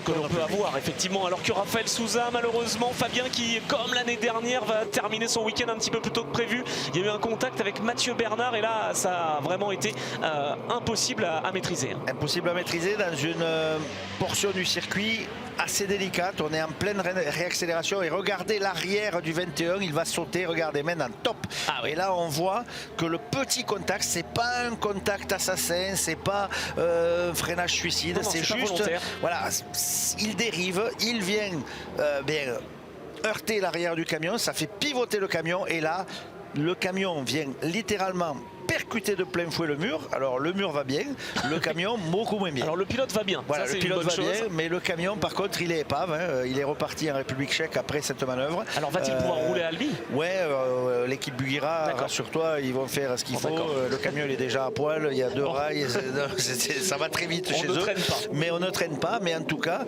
que l'on peut avoir effectivement, alors que Raphaël Souza, malheureusement, Fabien qui comme l'année dernière va terminer son week-end un petit peu plus tôt que prévu, il y a eu un contact avec Mathieu Bernard et là ça a vraiment été impossible à maîtriser. Impossible à maîtriser dans une portion du circuit assez délicate. On est en pleine réaccélération et regardez l'arrière du 21, il va sauter, regardez maintenant top. Et là on voit que le petit contact, c'est pas un contact assassin, c'est pas freinage suicide, c'est juste voilà, il dérive, il vient bien heurter l'arrière du camion, ça fait pivoter le camion et là le camion vient littéralement percuter de plein fouet le mur. Alors le mur va bien, le camion beaucoup moins bien. Alors le pilote va bien, voilà, ça c'est le pilote une bonne va chose. bien, mais le camion par contre il est épave, hein. Il est reparti en République tchèque après cette manœuvre. Alors va-t-il pouvoir rouler à Albi? Ouais, l'équipe Bugira, rassure-toi, ils vont faire ce qu'il faut. Le camion il est déjà à poil, il y a 2 rails, ça va très vite chez eux. Mais on ne traîne pas, mais en tout cas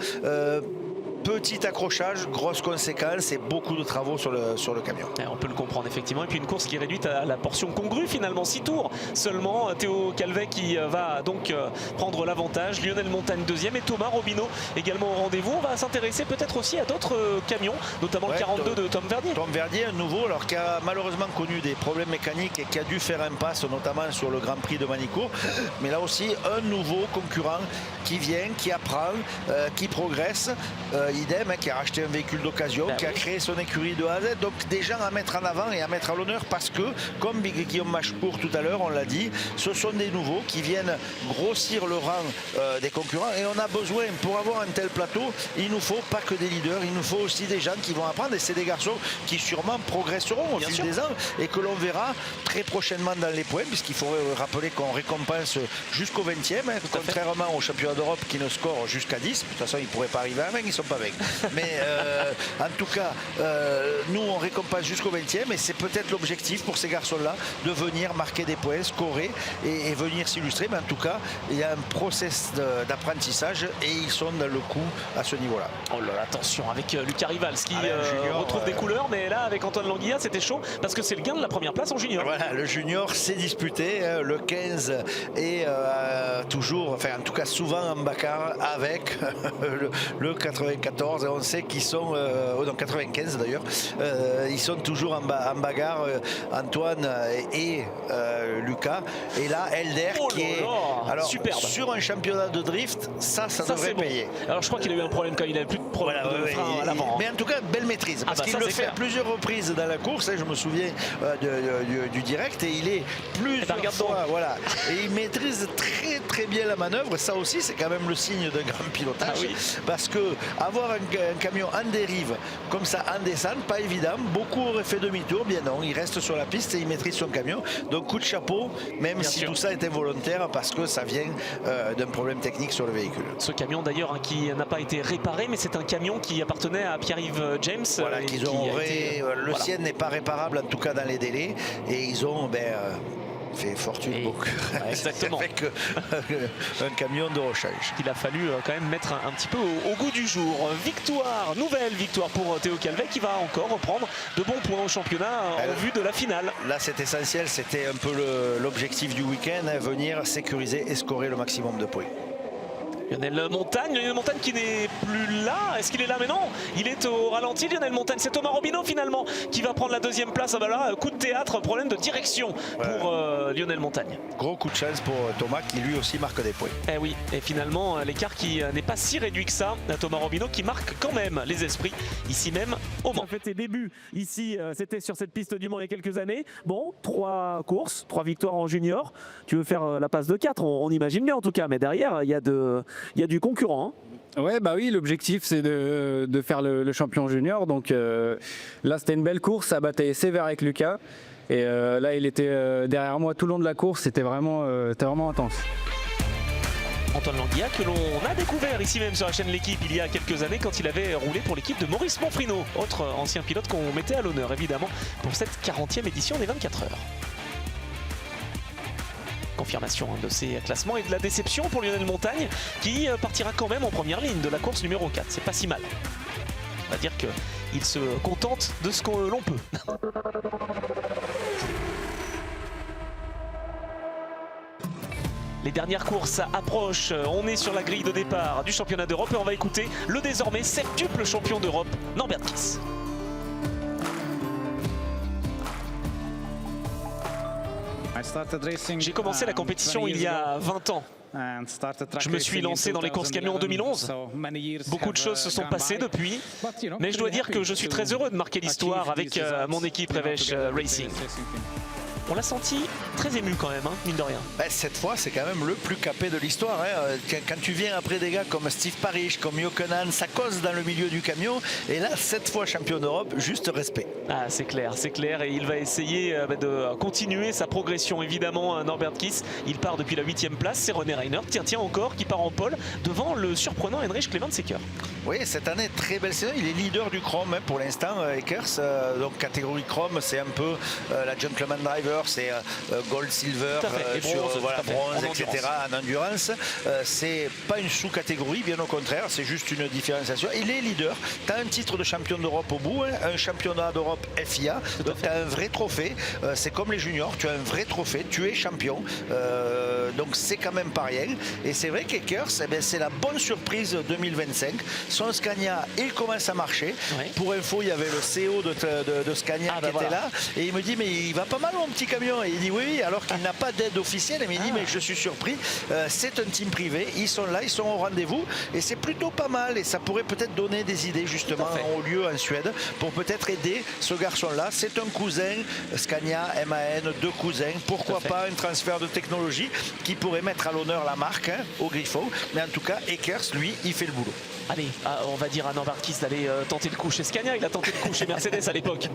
petit accrochage, grosse conséquence et beaucoup de travaux sur le camion. On peut le comprendre effectivement. Et puis une course qui est réduite à la portion congrue finalement. 6 tours seulement. Théo Calvet qui va donc prendre l'avantage. Lionel Montagne deuxième et Thomas Robineau également au rendez-vous. On va s'intéresser peut-être aussi à d'autres camions, notamment le 42 de Tom Verdier. Tom Verdier, un nouveau, alors qui a malheureusement connu des problèmes mécaniques et qui a dû faire un passe notamment sur le Grand Prix de Manicourt. Mais là aussi, un nouveau concurrent qui vient, qui apprend, qui progresse. Idem, qui a racheté un véhicule d'occasion, qui a créé son écurie de A à Z. Donc des gens à mettre en avant et à mettre à l'honneur parce que, comme Guillaume Machecourt tout à l'heure, on l'a dit, ce sont des nouveaux qui viennent grossir le rang des concurrents. Et on a besoin, pour avoir un tel plateau, il nous faut pas que des leaders, il nous faut aussi des gens qui vont apprendre. Et c'est des garçons qui sûrement progresseront au fil des ans et que l'on verra très prochainement dans les points, puisqu'il faut rappeler qu'on récompense jusqu'au 20e, hein, contrairement aux championnats d'Europe qui ne scorent jusqu'à 10. De toute façon, ils ne pourraient pas arriver à 20, ils ne sont pas 20. Mais en tout cas, nous on récompense jusqu'au 20e et c'est peut-être l'objectif pour ces garçons-là de venir marquer des points, scorer et venir s'illustrer. Mais en tout cas, il y a un process d'apprentissage et ils sont dans le coup à ce niveau-là. Oh là là, attention avec Lucas Rivals qui retrouve des couleurs, mais là avec Antoine Languilla c'était chaud parce que c'est le gain de la première place en junior. Voilà, le junior s'est disputé, le 15 est toujours, enfin en tout cas souvent en bagarre avec le 94 et on sait qu'ils sont, dans 95 d'ailleurs, ils sont toujours en bagarre, Antoine et Lucas. Et là, Elder qui est alors, superbe. Sur un championnat de drift, ça devrait payer. Bon. Alors je crois qu'il a eu un problème quand il n'avait plus de problème de frein à l'avant. Mais en tout cas, belle maîtrise. Parce qu'il le fait à plusieurs reprises dans la course. Hein, je me souviens du direct et il est plusieurs fois. Voilà. Et il maîtrise très bien la manœuvre. Ça aussi, c'est quand même le signe d'un grand pilotage. Parce que avoir un camion en dérive comme ça en descente, pas évident. Beaucoup auraient fait demi-tour, bien non, il reste sur la piste et il maîtrise son camion. Donc coup de chapeau, même si tout ça est involontaire parce que ça vient d'un problème technique sur le véhicule. Ce camion d'ailleurs qui n'a pas été réparé, mais c'est un camion qui appartenait à Pierre-Yves James. Voilà, le sien n'est pas réparable en tout cas dans les délais et ils ont fait fortune beaucoup. Exactement. Avec un camion de rechange. Il a fallu quand même mettre un petit peu au goût du jour. Victoire, nouvelle victoire pour Théo Calvet qui va encore reprendre de bons points au championnat en vue de la finale. Là c'est essentiel, c'était un peu l'objectif du week-end, venir sécuriser et scorer le maximum de points. Lionel Montagne qui n'est plus là. Est-ce qu'il est là? Mais non, il est au ralenti. Lionel Montagne, c'est Thomas Robineau finalement qui va prendre la deuxième place. Ah bah là, coup de théâtre, problème de direction pour Lionel Montagne. Gros coup de chance pour Thomas qui lui aussi marque des points. Eh oui, et finalement l'écart qui n'est pas si réduit que ça. Thomas Robineau qui marque quand même les esprits ici même au Mans. Tu as fait tes débuts ici, c'était sur cette piste du Mans il y a quelques années. Bon, 3 courses, 3 victoires en junior. Tu veux faire la passe de 4, on imagine bien en tout cas, mais derrière il y a du concurrent. Hein. Ouais, bah oui, l'objectif c'est de faire le champion junior. Donc là c'était une belle course, ça battait sévère avec Lucas. Et là il était derrière moi tout le long de la course, c'était vraiment intense. Antoine Languilla que l'on a découvert ici même sur la chaîne L'équipe il y a quelques années quand il avait roulé pour l'équipe de Maurice Monfrino, autre ancien pilote qu'on mettait à l'honneur évidemment pour cette 40e édition des 24 heures. Confirmation de ces classements et de la déception pour Lionel Montagne qui partira quand même en première ligne de la course numéro 4. C'est pas si mal. On va dire qu'il se contente de ce que l'on peut. Les dernières courses approchent, on est sur la grille de départ du championnat d'Europe et on va écouter le désormais septuple champion d'Europe, Norbert Kiss. J'ai commencé la compétition il y a 20 ans. Je me suis lancé dans les courses camions en 2011. Beaucoup de choses se sont passées depuis, mais je dois dire que je suis très heureux de marquer l'histoire avec mon équipe Revesh Racing. On l'a senti très ému quand même, hein, mine de rien. Cette fois, c'est quand même le plus capé de l'histoire. Hein. Quand tu viens après des gars comme Steve Parrish, comme Jökkönen, ça cause dans le milieu du camion. Et là, 7 fois champion d'Europe, juste respect. Ah, c'est clair. Et il va essayer de continuer sa progression. Évidemment, Norbert Kiss, il part depuis la 8e place. C'est René Reinert, tiens encore, qui part en pole devant le surprenant Heinrich Clemensecker. Oui, cette année, très belle saison. Il est leader du Chrome hein, pour l'instant, Ekers. Donc, catégorie Chrome, c'est un peu la Gentleman Driver. C'est gold, silver, sur bronze, etc. en endurance. C'est pas une sous-catégorie, bien au contraire, c'est juste une différenciation. Il est leader. Tu as un titre de champion d'Europe au bout, hein, un championnat d'Europe FIA. Donc tu as un vrai trophée. C'est comme les juniors, tu as un vrai trophée, tu es champion. Donc c'est quand même pas rien. Et c'est vrai qu'Ekers, c'est la bonne surprise 2025. Son Scania, il commence à marcher. Oui. Pour info, il y avait le CEO de Scania qui était là. Et il me dit, mais il va pas mal mon petit camion. Et il dit oui, alors qu'il n'a pas d'aide officielle. Mais il dit, mais je suis surpris. C'est un team privé. Ils sont là, ils sont au rendez-vous. Et c'est plutôt pas mal. Et ça pourrait peut-être donner des idées justement au lieu en Suède pour peut-être aider ce garçon-là. C'est un cousin. Scania, MAN, 2 cousins. Pourquoi pas un transfert de technologie qui pourrait mettre à l'honneur la marque hein, au Griffon. Mais en tout cas, Ekers, lui, il fait le boulot. Allez, on va dire à Norbert Kiss d'aller tenter le coup chez Scania. Il a tenté le coup chez Mercedes à l'époque.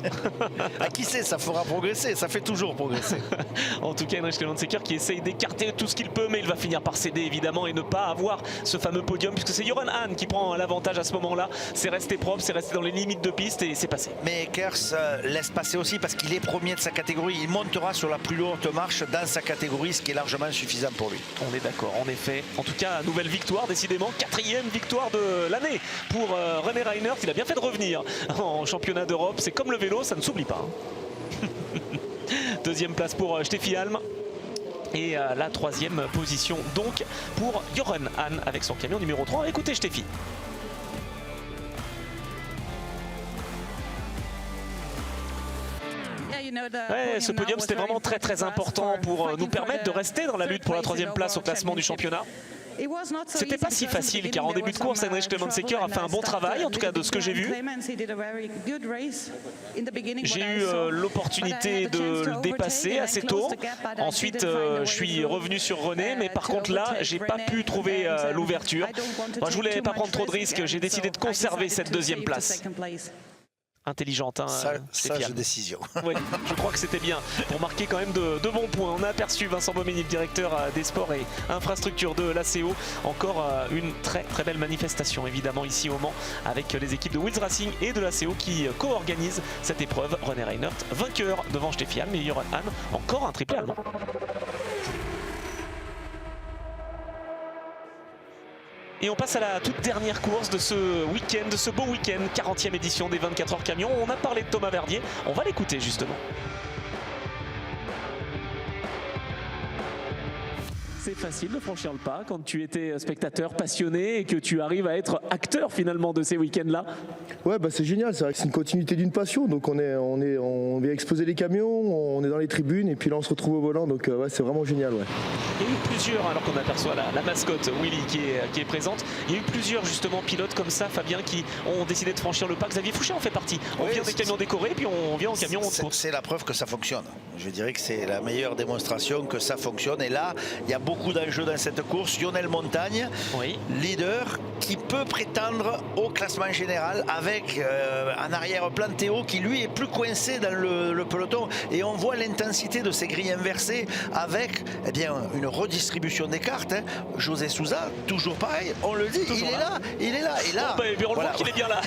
Qui sait, ça fera progresser, ça fait toujours progresser. En tout cas, Heinrich Clemensecker qui essaye d'écarter tout ce qu'il peut, mais il va finir par céder évidemment et ne pas avoir ce fameux podium, puisque c'est Göran Hahn qui prend l'avantage à ce moment-là. C'est resté propre, c'est resté dans les limites de piste et c'est passé. Mais Ekers laisse passer aussi parce qu'il est premier de sa catégorie. Il montera sur la plus haute marche dans sa catégorie, ce qui est largement suffisant pour lui. On est d'accord, en effet. En tout cas, nouvelle victoire, décidément, 4e victoire de l'année pour René Reinert. Il a bien fait de revenir en championnat d'Europe. C'est comme le vélo, ça ne s'oublie pas. 2e place pour Steffi Halm. Et la 3e position donc pour Göran Hahn avec son camion numéro 3. Écoutez Steffi. Ouais, ce podium c'était vraiment très important pour nous permettre de rester dans la lutte pour la 3e place au classement du championnat. C'était pas si facile car en début de course, Heinrich Clemensecker a fait un bon travail, en tout cas de ce que j'ai vu. J'ai eu l'opportunité de le dépasser assez tôt. Ensuite, je suis revenu sur René, mais par contre là, j'ai pas pu trouver l'ouverture. Moi, je voulais pas prendre trop de risques, j'ai décidé de conserver cette 2e place. Intelligente, hein, sage décision. Oui, je crois que c'était bien pour marquer quand même de bons points. On a aperçu Vincent Bomeni, le directeur des sports et infrastructures de l'ACO. Encore une très belle manifestation évidemment ici au Mans avec les équipes de Wheels Racing et de l'ACO qui co-organisent cette épreuve. René Reinert vainqueur devant Steffi Halm et Göran Hahn, encore un triplé allemand. Et on passe à la toute dernière course de ce week-end, de ce beau week-end, 40e édition des 24 heures camions. On a parlé de Thomas Verdier, on va l'écouter justement. C'est facile de franchir le pas quand tu étais spectateur passionné et que tu arrives à être acteur finalement de ces week-ends-là. Ouais, bah c'est génial, c'est vrai que c'est une continuité d'une passion. Donc on vient exposer les camions, on est dans les tribunes et puis là on se retrouve au volant. Donc ouais, c'est vraiment génial. Ouais. Il y a eu plusieurs, alors qu'on aperçoit la mascotte Willy qui est présente, il y a eu plusieurs justement pilotes comme ça, Fabien, qui ont décidé de franchir le pas. Xavier Fouché en fait partie. On vient des camions décorés puis on vient en camion. C'est la preuve que ça fonctionne. Je dirais que c'est la meilleure démonstration que ça fonctionne. Et là, il y a beaucoup d'enjeux dans cette course. Lionel Montagne, leader, qui peut prétendre au classement général avec en arrière-plan Théo qui lui est plus coincé dans le peloton. Et on voit l'intensité de ces grilles inversées avec une redistribution des cartes. Hein. José Souza, toujours pareil, on le dit, il est là. Et là, on voit qu'il est bien là.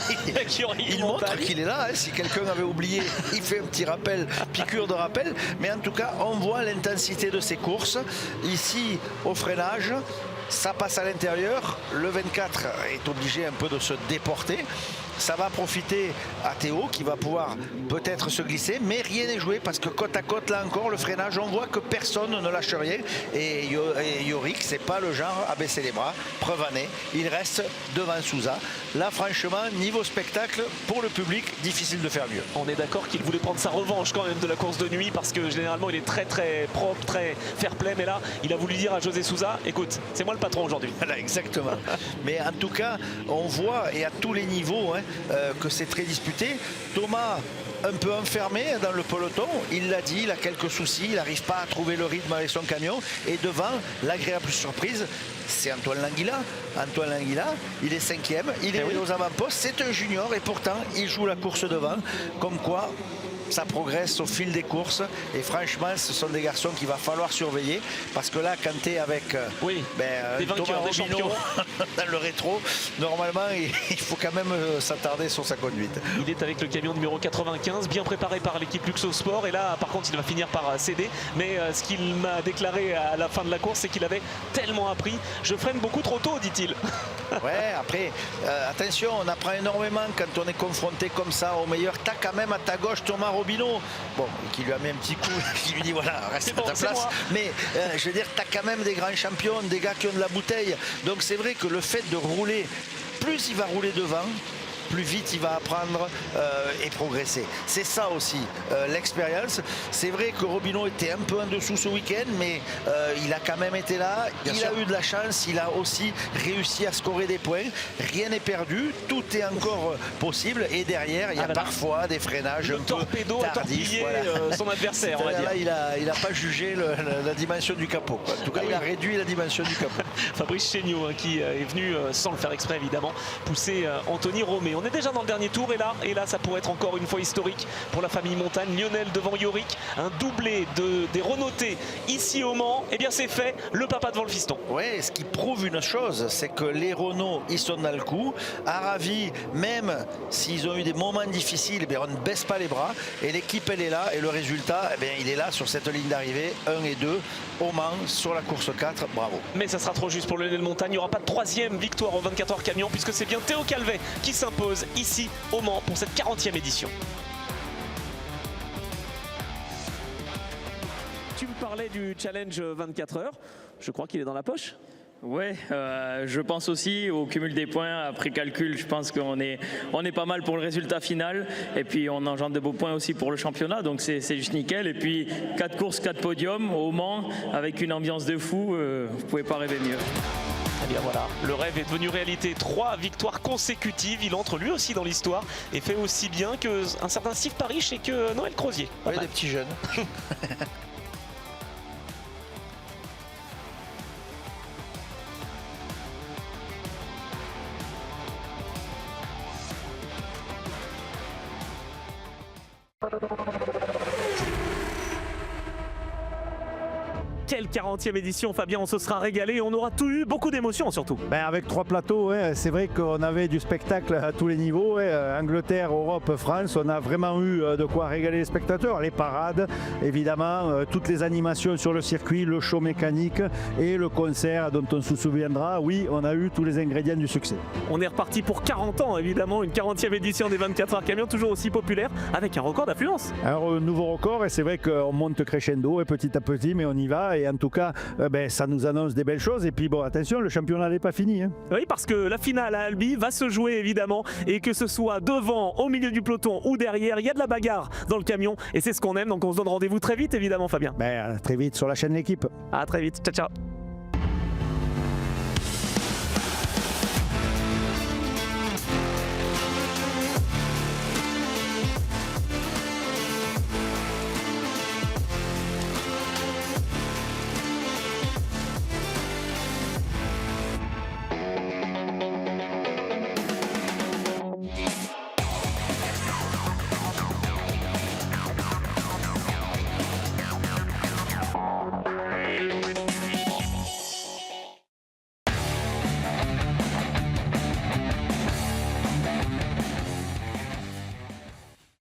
il montre qu'il est là. Hein. Si quelqu'un avait oublié, il fait un petit rappel, piqûre de rappel. Mais en tout cas, on voit l'intensité de ces courses. Ici, au freinage, ça passe à l'intérieur. Le 24 est obligé un peu de se déporter. ça va profiter à Théo qui va pouvoir peut-être se glisser, mais rien n'est joué parce que côte à côte, là encore, le freinage, on voit que personne ne lâche rien. Et Yorick, c'est pas le genre à baisser les bras. Preuve en est, il reste devant Souza. Là, franchement, niveau spectacle, pour le public, difficile de faire mieux. On est d'accord qu'il voulait prendre sa revanche quand même de la course de nuit parce que généralement il est très très propre, très fair play, mais là il a voulu dire à José Souza, écoute, c'est moi le patron aujourd'hui. Voilà, exactement. Mais en tout cas, on voit, et à tous les niveaux, que c'est très disputé. Thomas, un peu enfermé dans le peloton, il l'a dit, il a quelques soucis, il n'arrive pas à trouver le rythme avec son camion. Et devant, l'agréable surprise, c'est Antoine Languila. Antoine Languila, il est 5e, il est aux avant-postes, c'est un junior et pourtant il joue la course devant. Comme quoi, ça progresse au fil des courses et franchement ce sont des garçons qu'il va falloir surveiller parce que là quand tu es avec des vainqueurs, des champions dans le rétro, normalement il faut quand même s'attarder sur sa conduite. Il est avec le camion numéro 95, bien préparé par l'équipe Luxo Sport et là par contre il va finir par céder, mais ce qu'il m'a déclaré à la fin de la course c'est qu'il avait tellement appris, je freine beaucoup trop tôt, dit-il. Ouais, après attention, on apprend énormément quand on est confronté comme ça au meilleur. T'as quand même à ta gauche Thomas Robineau, bon, qui lui a mis un petit coup, qui lui dit voilà, reste à ta place. Mais je veux dire, tu as quand même des grands champions, des gars qui ont de la bouteille. Donc c'est vrai que le fait de rouler, plus il va rouler devant, plus vite il va apprendre et progresser. C'est ça aussi, l'expérience. C'est vrai que Robineau était un peu en dessous ce week-end, mais il a quand même été là. Il a eu de la chance, il a aussi réussi à scorer des points. Rien n'est perdu, tout est encore possible. Et derrière, il y a parfois des freinages un peu tardifs. Son adversaire, on va dire. Là, il n'a pas jugé la dimension du capot, quoi. En tout cas, il a réduit la dimension du capot. Fabrice Chéniaud, qui est venu, sans le faire exprès évidemment, pousser Anthony Romé. On est déjà dans le dernier tour et là ça pourrait être encore une fois historique pour la famille Montagne. Lionel devant Yorick, un doublé des Renaultais ici au Mans. Et bien c'est fait, le papa devant le fiston. Ouais, ce qui prouve une chose, c'est que les Renault ils sont dans le coup. Aravi, même s'ils ont eu des moments difficiles, on ne baisse pas les bras et l'équipe elle est là et le résultat il est là sur cette ligne d'arrivée 1 et 2 au Mans sur la course 4. Bravo. Mais ça sera trop juste pour Lionel Montagne. Il n'y aura pas de troisième victoire au 24 heures camion puisque c'est bien Théo Calvet qui s'impose ici au Mans pour cette 40e édition. Tu me parlais du challenge 24 heures, je crois qu'il est dans la poche. Ouais, je pense aussi au cumul des points. Après calcul, je pense qu'on est pas mal pour le résultat final. Et puis on engendre de beaux points aussi pour le championnat. Donc c'est juste nickel. Et puis 4 courses, 4 podiums au Mans avec une ambiance de fou. Vous pouvez pas rêver mieux. Eh bien voilà, le rêve est devenu réalité. 3 victoires consécutives. Il entre lui aussi dans l'histoire et fait aussi bien qu'un certain Steve Parish et que Noël Crozier. Oui, des petits jeunes. Quelle 40e édition, Fabien, on se sera régalé et on aura tout eu, beaucoup d'émotions surtout. Avec 3 plateaux, c'est vrai qu'on avait du spectacle à tous les niveaux. Angleterre, Europe, France, on a vraiment eu de quoi régaler les spectateurs. Les parades, évidemment, toutes les animations sur le circuit, le show mécanique et le concert dont on se souviendra. Oui, on a eu tous les ingrédients du succès. On est reparti pour 40 ans, évidemment, une 40e édition des 24 heures camion, toujours aussi populaire, avec un record d'affluence. Un nouveau record, et c'est vrai qu'on monte crescendo, et petit à petit, mais on y va. Et en tout cas, ça nous annonce des belles choses. Et puis bon, attention, le championnat n'est pas fini. Oui, parce que la finale à Albi va se jouer évidemment, et que ce soit devant, au milieu du peloton ou derrière, il y a de la bagarre dans le camion. Et c'est ce qu'on aime, donc on se donne rendez-vous très vite évidemment, Fabien. Très vite sur la chaîne L'Équipe. À très vite, ciao ciao.